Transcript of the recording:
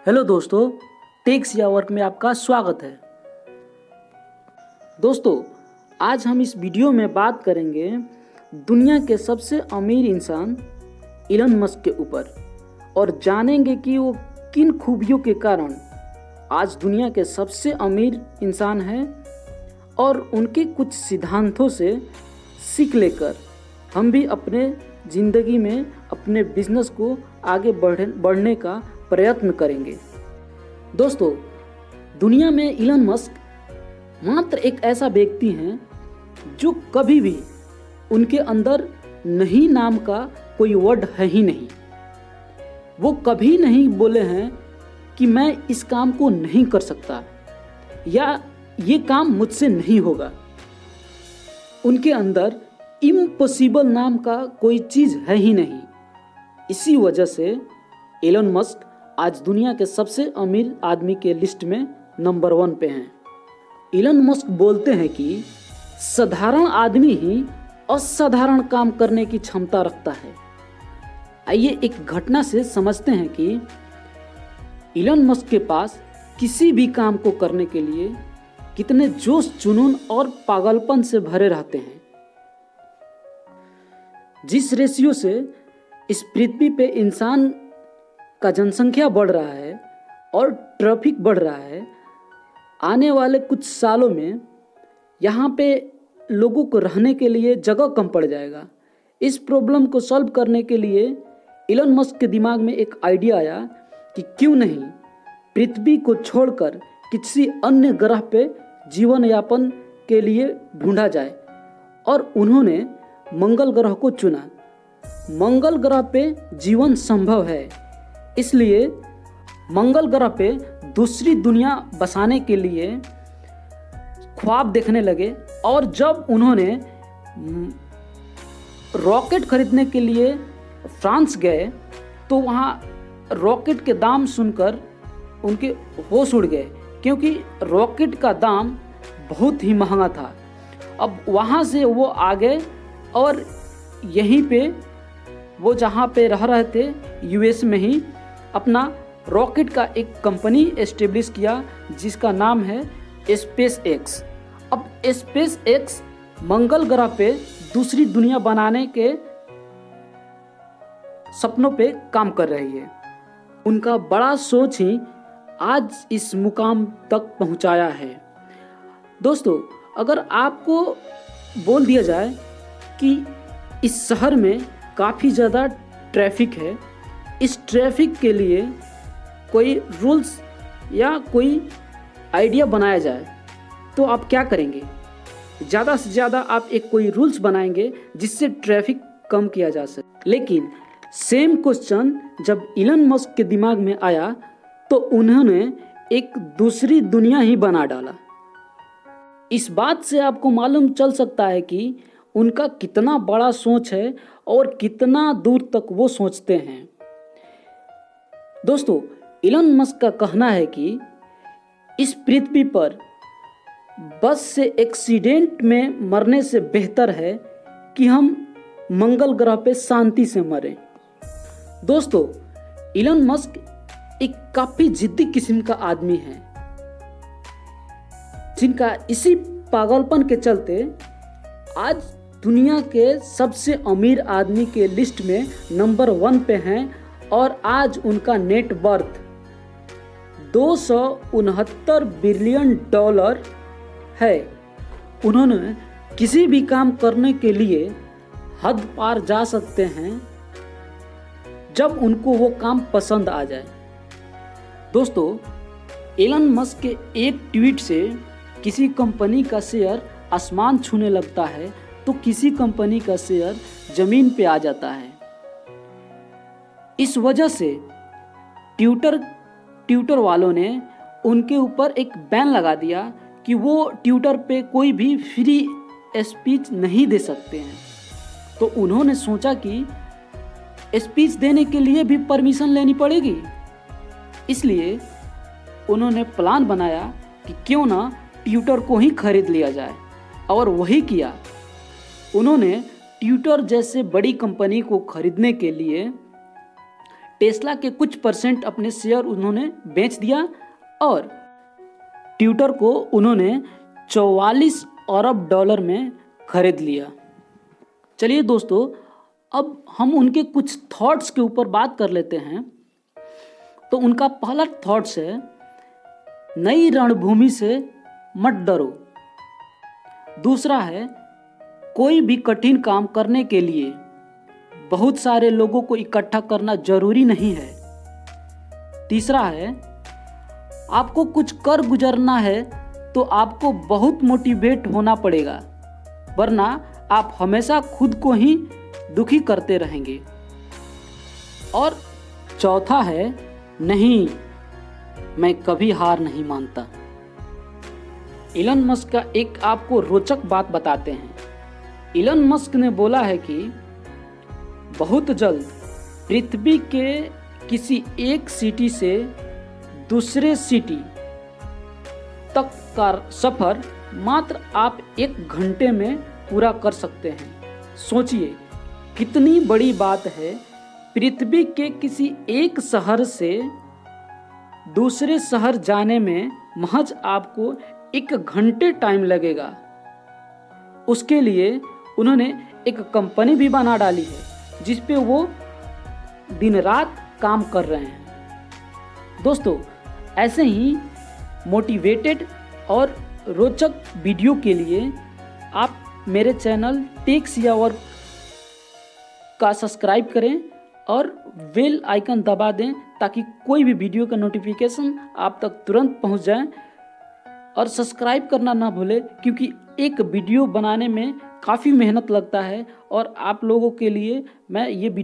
Hello दोस्तों, takes या work में आपका स्वागत है। दोस्तों, आज हम इस वीडियो में बात करेंगे दुनिया के सबसे अमीर इंसान इलन मस्क के ऊपर और जानेंगे कि वो किन खूबियों के कारण आज दुनिया के सबसे अमीर इंसान हैं और उनके कुछ सिद्धांतों से सीख लेकर हम भी अपने ज़िंदगी में अपने बिजनेस को आगे बढ़ने का प्रयत्न करेंगे। दोस्तों, दुनिया में इलन मस्क मात्र एक ऐसा व्यक्ति हैं जो कभी भी उनके अंदर नहीं नाम का कोई वर्ड है ही नहीं। वो कभी नहीं बोले हैं कि मैं इस काम को नहीं कर सकता या ये काम मुझसे नहीं होगा। उनके अंदर इम्पॉसिबल नाम का कोई चीज़ है ही नहीं। इसी वजह से इलन मस्क आज दुनिया के सबसे अमीर आदमी के लिस्ट में नंबर 1 पे हैं। इलन मस्क बोलते हैं कि साधारण आदमी ही असाधारण काम करने की क्षमता रखता है। आइए एक घटना से समझते हैं कि इलन मस्क के पास किसी भी काम को करने के लिए कितने जोश जुनून और पागलपन से भरे रहते हैं। जिस रेशियो से इस पृथ्वी पे इंसान का जनसंख्या बढ़ रहा है और ट्रैफिक बढ़ रहा है, आने वाले कुछ सालों में यहाँ पे लोगों को रहने के लिए जगह कम पड़ जाएगा। इस प्रॉब्लम को सॉल्व करने के लिए इलन मस्क के दिमाग में एक आइडिया आया कि क्यों नहीं पृथ्वी को छोड़कर किसी अन्य ग्रह पे जीवन यापन के लिए ढूंढा जाए, और उन्होंने मंगल ग्रह को चुना। मंगल ग्रह पे जीवन संभव है, इसलिए मंगल ग्रह पे दूसरी दुनिया बसाने के लिए ख्वाब देखने लगे। और जब उन्होंने रॉकेट खरीदने के लिए फ्रांस गए तो वहाँ रॉकेट के दाम सुनकर उनके होश उड़ गए, क्योंकि रॉकेट का दाम बहुत ही महंगा था। अब वहाँ से वो आ गए और यहीं पे वो जहाँ पे रह रहे थे यूएस में ही अपना रॉकेट का एक कंपनी एस्टेब्लिश किया जिसका नाम है स्पेस एक्स। अब स्पेस एक्स मंगल ग्रह पे दूसरी दुनिया बनाने के सपनों पे काम कर रही है। उनका बड़ा सोच ही आज इस मुकाम तक पहुंचाया है। दोस्तों, अगर आपको बोल दिया जाए कि इस शहर में काफ़ी ज़्यादा ट्रैफिक है, इस ट्रैफिक के लिए कोई रूल्स या कोई आइडिया बनाया जाए, तो आप क्या करेंगे? ज़्यादा से ज़्यादा आप एक कोई रूल्स बनाएंगे जिससे ट्रैफिक कम किया जा सके। लेकिन सेम क्वेश्चन जब इलन मस्क के दिमाग में आया तो उन्होंने एक दूसरी दुनिया ही बना डाला। इस बात से आपको मालूम चल सकता है कि उनका कितना बड़ा सोच है और कितना दूर तक वो सोचते हैं। दोस्तों, इलन मस्क का कहना है कि इस पृथ्वी पर बस से एक्सीडेंट में मरने से बेहतर है कि हम मंगल ग्रह पे शांति से मरें। दोस्तों, इलन मस्क एक काफी जिद्दी किस्म का आदमी है, जिनका इसी पागलपन के चलते आज दुनिया के सबसे अमीर आदमी के लिस्ट में नंबर 1 पे हैं और आज उनका नेट वर्थ $269 बिलियन है। उन्होंने किसी भी काम करने के लिए हद पार जा सकते हैं जब उनको वो काम पसंद आ जाए। दोस्तों, एलन मस्क के एक ट्वीट से किसी कंपनी का शेयर आसमान छूने लगता है तो किसी कंपनी का शेयर जमीन पे आ जाता है। इस वजह से ट्विटर वालों ने उनके ऊपर एक बैन लगा दिया कि वो ट्विटर पे कोई भी फ्री स्पीच नहीं दे सकते हैं। तो उन्होंने सोचा कि स्पीच देने के लिए भी परमिशन लेनी पड़ेगी, इसलिए उन्होंने प्लान बनाया कि क्यों ना ट्विटर को ही खरीद लिया जाए, और वही किया। उन्होंने ट्विटर जैसे बड़ी कंपनी को खरीदने के लिए टेस्ला के कुछ परसेंट अपने शेयर उन्होंने बेच दिया और ट्विटर को उन्होंने 44 अरब डॉलर में खरीद लिया। चलिए दोस्तों, अब हम उनके कुछ थॉट्स के ऊपर बात कर लेते हैं। तो उनका पहला थॉट्स है, नई रणभूमि से मत डरो। दूसरा है, कोई भी कठिन काम करने के लिए बहुत सारे लोगों को इकट्ठा करना जरूरी नहीं है। तीसरा है, आपको कुछ कर गुजरना है तो आपको बहुत मोटिवेट होना पड़ेगा, वरना आप हमेशा खुद को ही दुखी करते रहेंगे। और चौथा है, नहीं, मैं कभी हार नहीं मानता। इलन मस्क का एक आपको रोचक बात बताते हैं। इलन मस्क ने बोला है कि बहुत जल्द पृथ्वी के किसी एक सिटी से दूसरे सिटी तक का सफर मात्र आप 1 घंटे में पूरा कर सकते हैं। सोचिए कितनी बड़ी बात है, पृथ्वी के किसी एक शहर से दूसरे शहर जाने में महज आपको 1 घंटे टाइम लगेगा। उसके लिए उन्होंने एक कंपनी भी बना डाली है जिस पे वो दिन रात काम कर रहे हैं। दोस्तों, ऐसे ही मोटिवेटेड और रोचक वीडियो के लिए आप मेरे चैनल टेक्स या वर्क का सब्सक्राइब करें और बेल आइकन दबा दें ताकि कोई भी वीडियो का नोटिफिकेशन आप तक तुरंत पहुंच जाए। और सब्सक्राइब करना ना भूलें, क्योंकि एक वीडियो बनाने में काफ़ी मेहनत लगता है और आप लोगों के लिए मैं ये